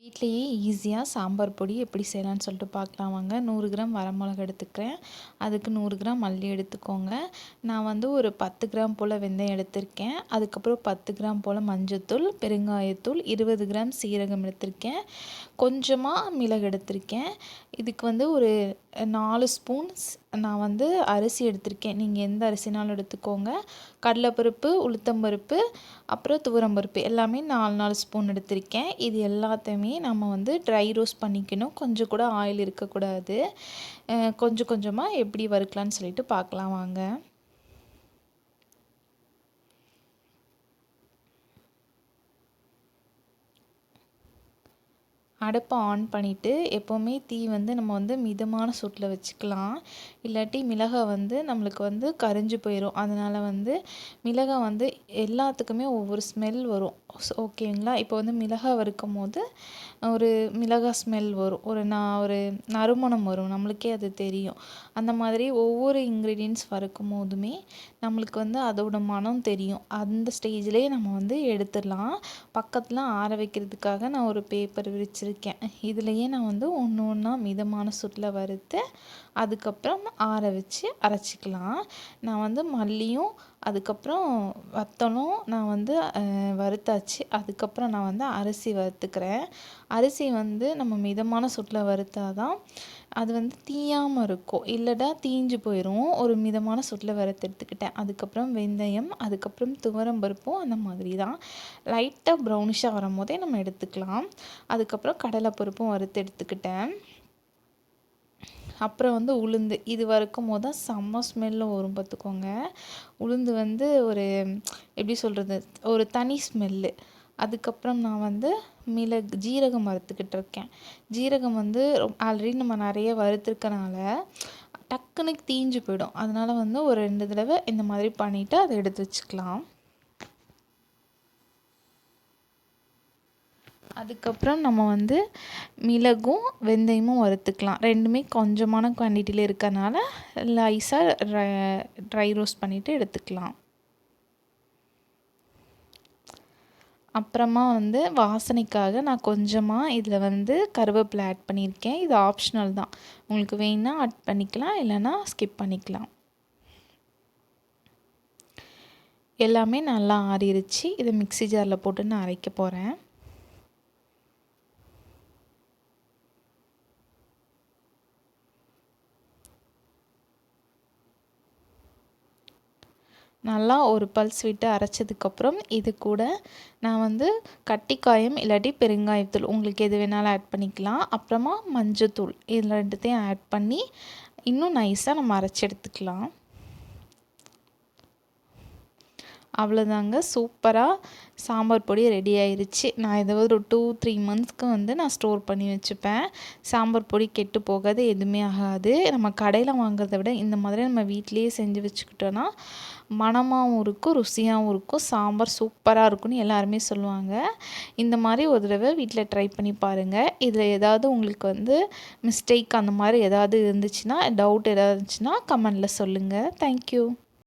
வீட்லேயே ஈஸியாக சாம்பார் பொடி எப்படி செய்யலான்னு சொல்லிட்டு பார்க்கலாம் வாங்க. 100 கிராம் வரமிளகா எடுத்துக்கிறேன். அதுக்கு 100 கிராம் மல்லி எடுத்துக்கோங்க. நான் வந்து ஒரு 10 கிராம் போல் வெந்தயம் எடுத்திருக்கேன். அதுக்கப்புறம் 10 கிராம் போல் மஞ்சத்தூள், பெருங்காயத்தூள், 20 கிராம் சீரகம் எடுத்திருக்கேன். கொஞ்சமாக மிளகு எடுத்திருக்கேன். இதுக்கு வந்து ஒரு 4 ஸ்பூன்ஸ் நான் வந்து அரிசி எடுத்திருக்கேன். நீங்கள் எந்த அரிசினாலும் எடுத்துக்கோங்க. கடலைப்பருப்பு, உளுத்தம்பருப்பு, அப்புறம் துவரம்பருப்பு எல்லாமே 4 ஸ்பூன் எடுத்திருக்கேன். இது எல்லாத்தையுமே நம்ம வந்து ட்ரை ரோஸ்ட் பண்ணிக்கணும். கொஞ்சம் கூட ஆயில் இருக்கக்கூடாது. கொஞ்சம் கொஞ்சமாக எப்படி வறுக்கலான்னு சொல்லிட்டு பார்க்கலாம் வாங்க. அடுப்பை ஆன் பண்ணிவிட்டு எப்போவுமே தீ வந்து நம்ம வந்து மிதமான சூட்டில் வச்சுக்கலாம். இல்லாட்டி மிளகாய் வந்து நம்மளுக்கு வந்து கரிஞ்சு போயிடும். அதனால் வந்து மிளகாய் வந்து எல்லாத்துக்குமே ஒவ்வொரு ஸ்மெல் வரும். ஓகேங்களா? இப்போ வந்து மிளகாய் வறுக்கும் போது ஒரு மிளகாய் ஸ்மெல் வரும். ஒரு நறுமணம் வரும். நம்மளுக்கே அது தெரியும். அந்த மாதிரி ஒவ்வொரு இன்க்ரீடியன்ட்ஸ் வறுக்கும் போதுமே நம்மளுக்கு வந்து அதோட மனம் தெரியும். அந்த ஸ்டேஜ்லேயே நம்ம வந்து எடுத்துடலாம். பக்கத்தில் ஆற வைக்கிறதுக்காக நான் ஒரு பேப்பர் விரிச்சிருக்கேன். இதுலேயே நான் வந்து ஒன்று ஒன்றா மிதமான சூட்டில் வறுத்து அதுக்கப்புறம் ஆற வச்சு அரைச்சிக்கலாம். நான் வந்து மல்லியும் அதுக்கப்புறம் வத்தலும் நான் வந்து வறுத்தாச்சு. அதுக்கப்புறம் நான் வந்து அரிசி வறுத்துக்கிறேன். அரிசி வந்து நம்ம மிதமான சூட்டில் வறுத்தா தான் அது வந்து தீயாமல் இருக்கும். இல்லைடா தீஞ்சு போயிடும். ஒரு மிதமான சூட்டில் வறுத்து எடுத்துக்கிட்டேன். அதுக்கப்புறம் வெந்தயம், அதுக்கப்புறம் துவரம்பருப்பும் அந்த மாதிரி தான் லைட்டாக ப்ரௌனிஷாக வரும்போதே நம்ம எடுத்துக்கலாம். அதுக்கப்புறம் கடலைப்பருப்பும் வறுத்து எடுத்துக்கிட்டேன். அப்புறம் வந்து உளுந்து, இது வறுக்கும் போது தான் செம்ம ஸ்மெல்லும் வரும் பார்த்துக்கோங்க. உளுந்து வந்து ஒரு எப்படி சொல்கிறது, ஒரு தனி ஸ்மெல்லு. அதுக்கப்புறம் நான் வந்து ஜீரகம் வறுத்துக்கிட்டு இருக்கேன். ஜீரகம் வந்து ஆல்ரெடி நம்ம நிறைய வறுத்துருக்கனால டக்குன்னு தீஞ்சு போயிடும். அதனால் வந்து ஒரு 2 தடவை இந்த மாதிரி பண்ணிவிட்டு அதை எடுத்து வச்சுக்கலாம். அதுக்கப்புறம் நம்ம வந்து மிளகும் வெந்தயமும் வறுத்துக்கலாம். ரெண்டுமே கொஞ்சமான குவான்டிட்டியில் இருக்கறனால லைஸாக ட்ரை ரோஸ்ட் பண்ணிவிட்டு எடுத்துக்கலாம். அப்புறமா வந்து வாசனைக்காக நான் கொஞ்சமாக இதில் வந்து கருவேப்பிலை ஆட் பண்ணியிருக்கேன். இது ஆப்ஷனல் தான். உங்களுக்கு வேணுன்னா ஆட் பண்ணிக்கலாம், இல்லைன்னா ஸ்கிப் பண்ணிக்கலாம். எல்லாமே நல்லா ஆறிடுச்சு. இதை மிக்ஸி ஜாரில் போட்டு நான் அரைக்க போகிறேன். நல்லா ஒரு பல்ஸ் விட்டு அரைச்சதுக்கப்புறம் இது கூட நான் வந்து கட்டிக்காயம் இல்லாட்டி பெருங்காயத்தூள் உங்களுக்கு எது வேணாலும் ஆட் பண்ணிக்கலாம். அப்புறமா மஞ்சத்தூள் இதில் 2த்தையும் ஆட் பண்ணி இன்னும் நைஸாக நம்ம அரைச்சி எடுத்துக்கலாம். அவ்வளோதாங்க, சூப்பராக சாம்பார் பொடி ரெடி ஆயிடுச்சு. நான் இதை ஒரு 2-3 மந்த்ஸ்க்கு வந்து நான் ஸ்டோர் பண்ணி வச்சுப்பேன். சாம்பார் பொடி கெட்டு போகாது, எதுவுமே ஆகாது. நம்ம கடையில் வாங்குறத விட இந்த மாதிரி நம்ம வீட்டிலேயே செஞ்சு வச்சுக்கிட்டோன்னா மணமாகவும் இருக்கும், ருசியாகவும் இருக்கும். சாம்பார் சூப்பராக இருக்கும்னு எல்லாருமே சொல்லுவாங்க. இந்த மாதிரி ஒரு தடவை வீட்டில் ட்ரை பண்ணி பாருங்கள். இதில் ஏதாவது உங்களுக்கு வந்து மிஸ்டேக் அந்த மாதிரி ஏதாவது இருந்துச்சுன்னா, டவுட் ஏதாவது இருந்துச்சுன்னா கமெண்டில் சொல்லுங்கள். தேங்க்யூ.